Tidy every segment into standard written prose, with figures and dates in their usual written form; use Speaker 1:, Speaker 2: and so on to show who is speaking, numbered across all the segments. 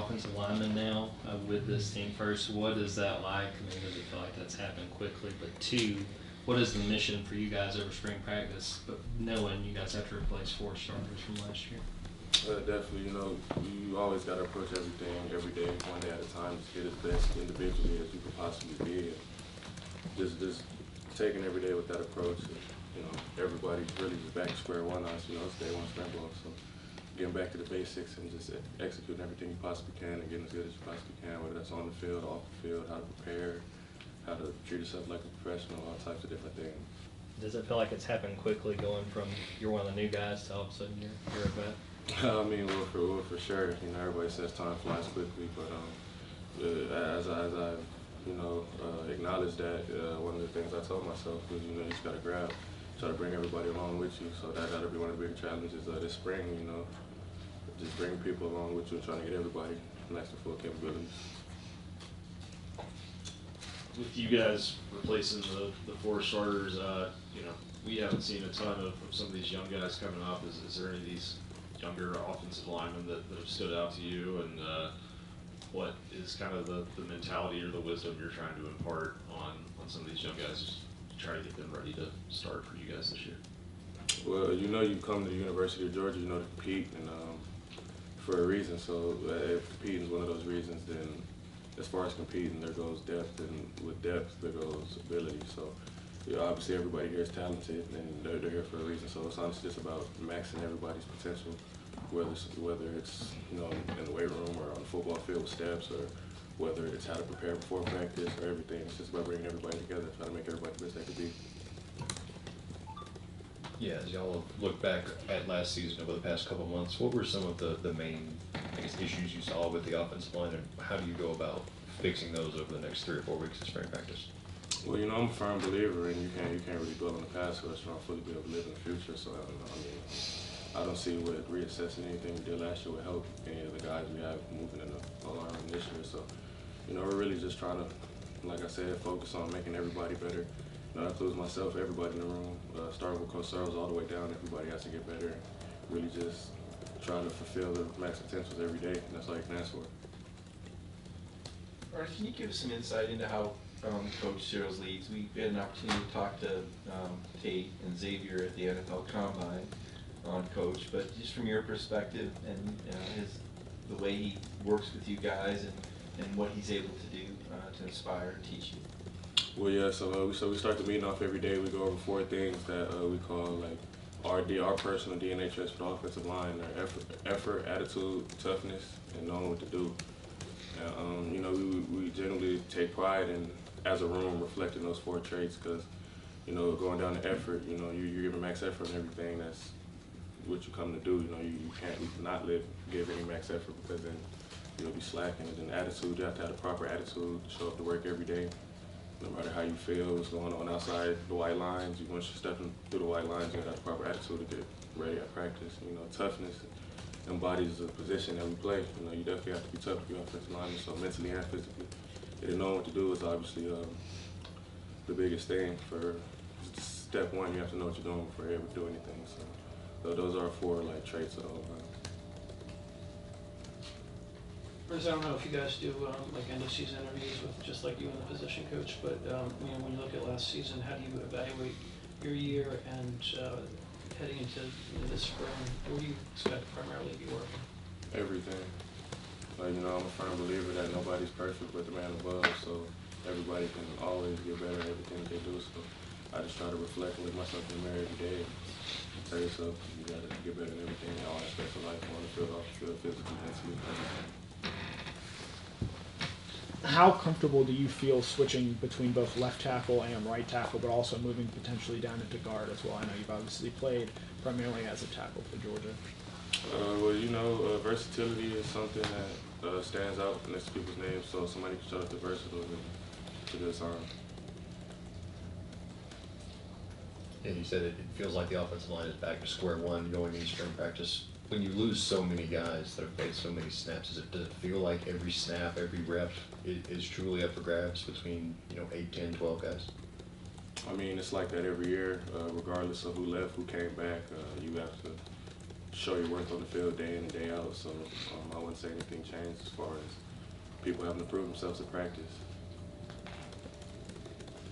Speaker 1: offensive linemen now with this team. First, what is that like? I mean, does it feel like that's happened quickly? But two, what is the mission for you guys over spring practice, but knowing you guys have to replace 4 starters from last year?
Speaker 2: Definitely, you always got to approach everything every day, one day at a time, just get as best individually as you could possibly be. And just taking every day with that approach. And, everybody's really just back to square one. It's day one spring ball. So getting back to the basics and just executing everything you possibly can and getting as good as you possibly can, whether that's on the field, off the field, how to prepare, how to treat yourself like a professional, all types of different things.
Speaker 1: Does it feel like it's happened quickly, going from you're one of the new guys to all of a sudden you're a vet?
Speaker 2: I mean, for sure. Everybody says time flies quickly, but as I acknowledge that, one of the things I told myself was, you just got to try to bring everybody along with you. So that'll be one of the big challenges this spring. Just bring people along with you and trying to get everybody max to full capabilities.
Speaker 3: With you guys replacing the 4 starters, we haven't seen a ton of some of these young guys coming up. Is there any of these younger offensive linemen that have stood out to you, and what is kind of the mentality or the wisdom you're trying to impart on some of these young guys, just to try to get them ready to start for you guys this year?
Speaker 2: Well, you come to the University of Georgia, to compete, and for a reason. So if competing is one of those reasons, then as far as competing, there goes depth, and with depth, there goes ability. So obviously everybody here is talented, and they're here for a reason. So it's honestly just about maxing everybody's potential, whether it's in the weight room or on the football field with steps, or whether it's how to prepare before practice or everything. It's just about bringing everybody together, trying to make everybody the best they could be.
Speaker 4: Yeah, as y'all look back at last season over the past couple of months, what were some of the main, issues you saw with the offensive line, and how do you go about fixing those over the next 3 or 4 weeks of spring practice?
Speaker 2: Well, I'm a firm believer, and you can't really dwell on the past rush. I'll fully be able to live in the future. So I don't see what reassessing anything we did last year would help any of the guys we have moving in the line this year. So we're really just trying to, like I said, focus on making everybody better. That includes myself, everybody in the room, starting with Coach Searles all the way down. Everybody has to get better. Really just trying to fulfill the max potentials every day, and that's all you can ask for.
Speaker 5: Earnest, can you give us some insight into how Coach Searles leads? We had an opportunity to talk to Tate and Xavier at the NFL Combine on Coach, but just from your perspective and the way he works with you guys and what he's able to do to inspire and teach you.
Speaker 2: Well, yeah. So we start the meeting off every day. We go over 4 things that we call like our personal DNA traits for the offensive line: our effort, attitude, toughness, and knowing what to do. We generally take pride in, as a room, reflecting those 4 traits, because going down to effort, you're giving max effort in everything. That's what you come to do. You can't not give any max effort, because then you'll be slacking. And then attitude, you have to have the proper attitude, show up to work every day, no matter how you feel, what's going on outside the white lines. Once you're stepping through the white lines, you gotta have the proper attitude to get ready at practice. Toughness embodies the position that we play. You definitely have to be tough to be offensive lineman, so mentally and physically. And knowing what to do is obviously the biggest thing. For step one, you have to know what you're doing before you ever do anything. So those are 4 traits of the whole line.
Speaker 6: I don't know if you guys do end of season interviews with just like you and the position coach, but when you look at last season, how do you evaluate your year and heading into this spring? What do you expect primarily to be working?
Speaker 2: Everything. I'm a firm believer that nobody's perfect but the man above, so everybody can always get better at everything that they do. So I just try to reflect and look myself in the mirror every day and tell yourself you got to get better in everything, in all aspects of life, on the field, off the field, physically, mentally, everything.
Speaker 7: How comfortable do you feel switching between both left tackle and right tackle, but also moving potentially down into guard as well? I know you've obviously played primarily as a tackle for Georgia.
Speaker 2: Versatility is something that stands out next to people's names, so somebody can show up the versatile, it's a good sign.
Speaker 4: And you said it feels like the offensive line is back to square one going into spring practice. When you lose so many guys that have played so many snaps, does it feel like every snap, every rep is truly up for grabs between 8, 10, 12 guys?
Speaker 2: I mean, it's like that every year, regardless of who left, who came back. You have to show your worth on the field day in and day out. So I wouldn't say anything changed as far as people having to prove themselves in practice.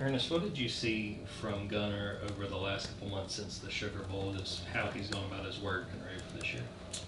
Speaker 1: Ernest, what did you see from Gunner over the last couple months since the Sugar Bowl, just how he's going about his work and ready for this year?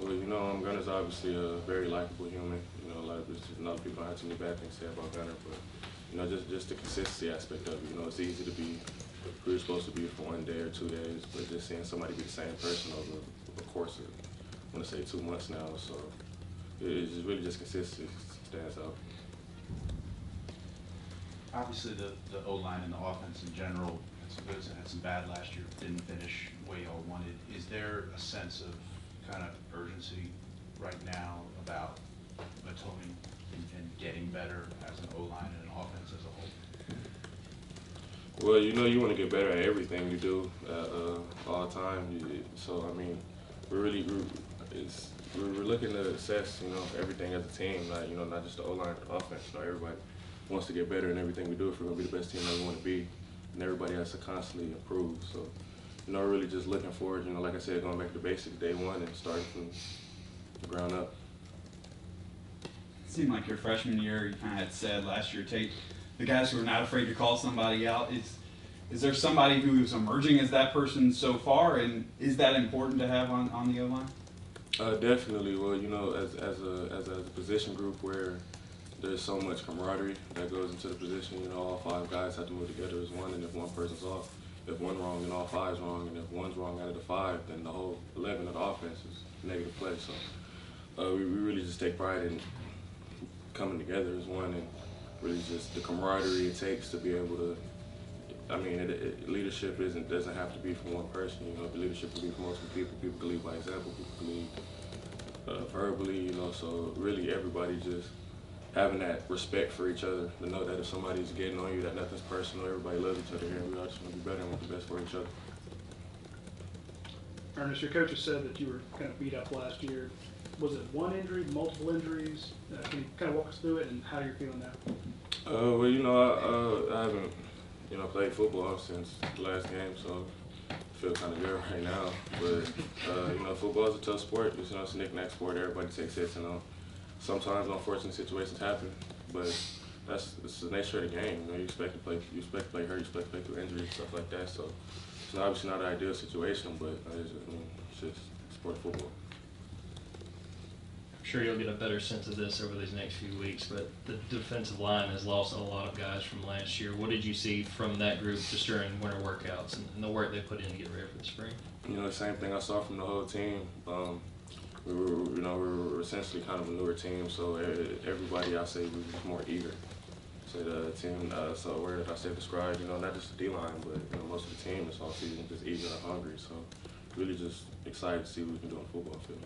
Speaker 2: Well, you know, Gunner's obviously a very likable human. You know, a lot of people don't have too many bad things to say about Gunner, but you know, just the consistency aspect of it. You know, it's easy to be who you're supposed to be for 1 day or 2 days, but just seeing somebody be the same person over the course of, I want to say 2 months now. So it's just really just consistency stands out.
Speaker 8: Obviously, the O-line and the offense in general had some goods and had some bad last year, didn't finish the way y'all wanted. Is there a sense of kind of urgency right now about atoning and getting better as an O-line and an offense as a whole?
Speaker 2: Well, you know, you want to get better at everything you do all the time. So, I mean, we're looking to assess, you know, everything as a team, not just the O-line, the offense. You know, everybody wants to get better in everything we do if we're going to be the best team that we want to be. And everybody has to constantly improve. So, you know, we're really just looking forward, you know, like I said, going back to the basics day one and starting from the ground up.
Speaker 9: It seemed like your freshman year, you kind of had said last year, Tate, the guys who are not afraid to call somebody out. Is there somebody who is emerging as that person so far, and is that important to have on the O-line?
Speaker 2: Definitely. Well, you know, as a position group where there's so much camaraderie that goes into the position, you know, all 5 guys have to move together as one, and if one person's off, if one's wrong, then all 5's wrong, and if one's wrong out of the 5, then the whole 11 of the offense is negative play. So we really just take pride in coming together as one, and really just the camaraderie it takes to be able to. I mean, leadership doesn't have to be from one person. You know, the leadership can be from multiple people. People can lead by example. People can lead verbally. You know, so really everybody just having that respect for each other, to know that if somebody's getting on you, that nothing's personal. Everybody loves each other here, and we all just want to be better and want the best for each other.
Speaker 10: Ernest, your coach has said that you were kind of beat up last year. Was it one injury, multiple injuries? Can you kind of walk us through it and how you're feeling now?
Speaker 2: Well, you know, I haven't, you know, played football since the last game, so I feel kind of good right now. But, you know, football is a tough sport. It's, you know, it's a knick-knack sport. Everybody takes hits, you know. Sometimes unfortunate situations happen, but it's the nature of the game. You know, you expect to play hurt, you expect to play through injuries, stuff like that. So it's obviously not an ideal situation, but it's just sport of football.
Speaker 1: I'm sure you'll get a better sense of this over these next few weeks, but the defensive line has lost a lot of guys from last year. What did you see from that group just during winter workouts and the work they put in to get ready for the spring? You
Speaker 2: know, the same thing I saw from the whole team. We were essentially kind of a newer team, so everybody, I say, was more eager. So the team, so where did I say describe, you know, not just the D-line, but you know, most of the team this all season just eager and hungry. So really just excited to see what we can do on the football field.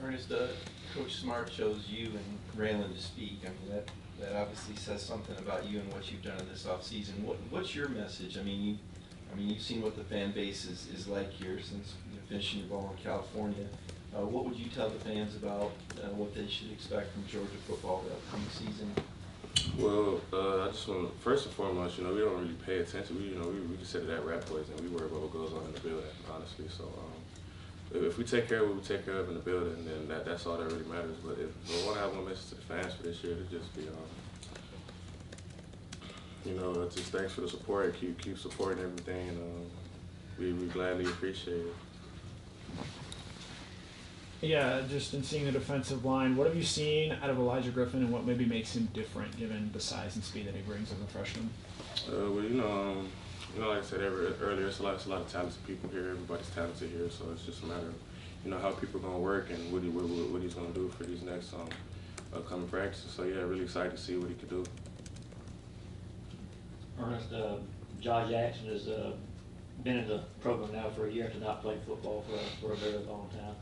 Speaker 5: Ernest, Coach Smart chose you and Raylan to speak. I mean, that obviously says something about you and what you've done in this offseason. What's your message? I mean, you've seen what the fan base is like here since finishing your ball in California. What would you tell the fans about what they should expect from Georgia football the upcoming season?
Speaker 2: Well, I just want to, first and foremost, you know, we don't really pay attention. We consider that rap boys, and we worry about what goes on in the building, honestly. So if we take care of what we take care of in the building, then that's all that really matters. But if we want to have one message to the fans for this year, to just be, you know, just thanks for the support. Keep supporting everything, and we gladly appreciate it.
Speaker 7: Yeah, just in seeing the defensive line, what have you seen out of Elijah Griffin, and what maybe makes him different given the size and speed that he brings as a freshman?
Speaker 2: Well, you know, like I said earlier, it's a lot of talented people here. Everybody's talented here, so it's just a matter of, you know, how people are going to work and what he's going to do for these next upcoming practices. So yeah, really excited to see what he could do.
Speaker 11: Ernest, Josh Jackson has been in the program now for a year to not play football for a very long time.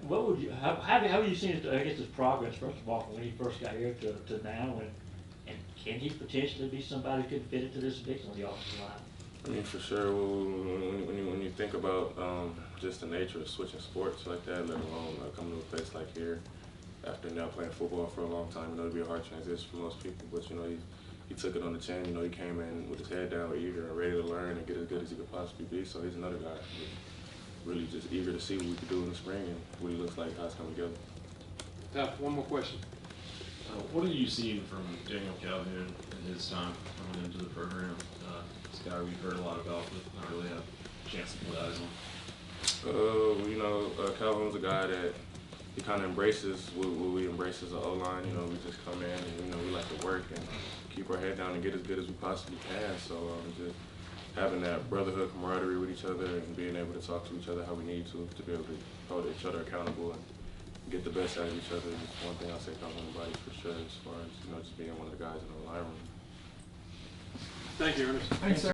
Speaker 11: What would you, how have you seen, I guess, his progress, first of all, from when he first got here to now, and can he potentially be somebody who could fit into this mix on the offensive line?
Speaker 2: I mean, for sure, when you think about just the nature of switching sports like that, let alone coming to a place like here, after now playing football for a long time, you know, it'd be a hard transition for most people, but, you know, he took it on the chin. You know, he came in with his head down, eager and ready to learn and get as good as he could possibly be, so he's another guy. really just eager to see what we can do in the spring and what he looks like, how it's coming together.
Speaker 12: One more question.
Speaker 3: What have you seen from Daniel Calhoun in his time coming into the program? This guy we've heard a lot about, but not really had a chance to put eyes on.
Speaker 2: Calhoun's a guy that he kind of embraces what we embrace as an O-line. You know, we just come in and, you know, we like to work and keep our head down and get as good as we possibly can. So just having that brotherhood camaraderie with each other and being able to talk to each other how we need to be able to hold each other accountable and get the best out of each other is one thing I'll say about anybody for sure, as far as, you know, just being one of the guys in the line room.
Speaker 12: Thank you, Ernest.
Speaker 5: Thanks, sir.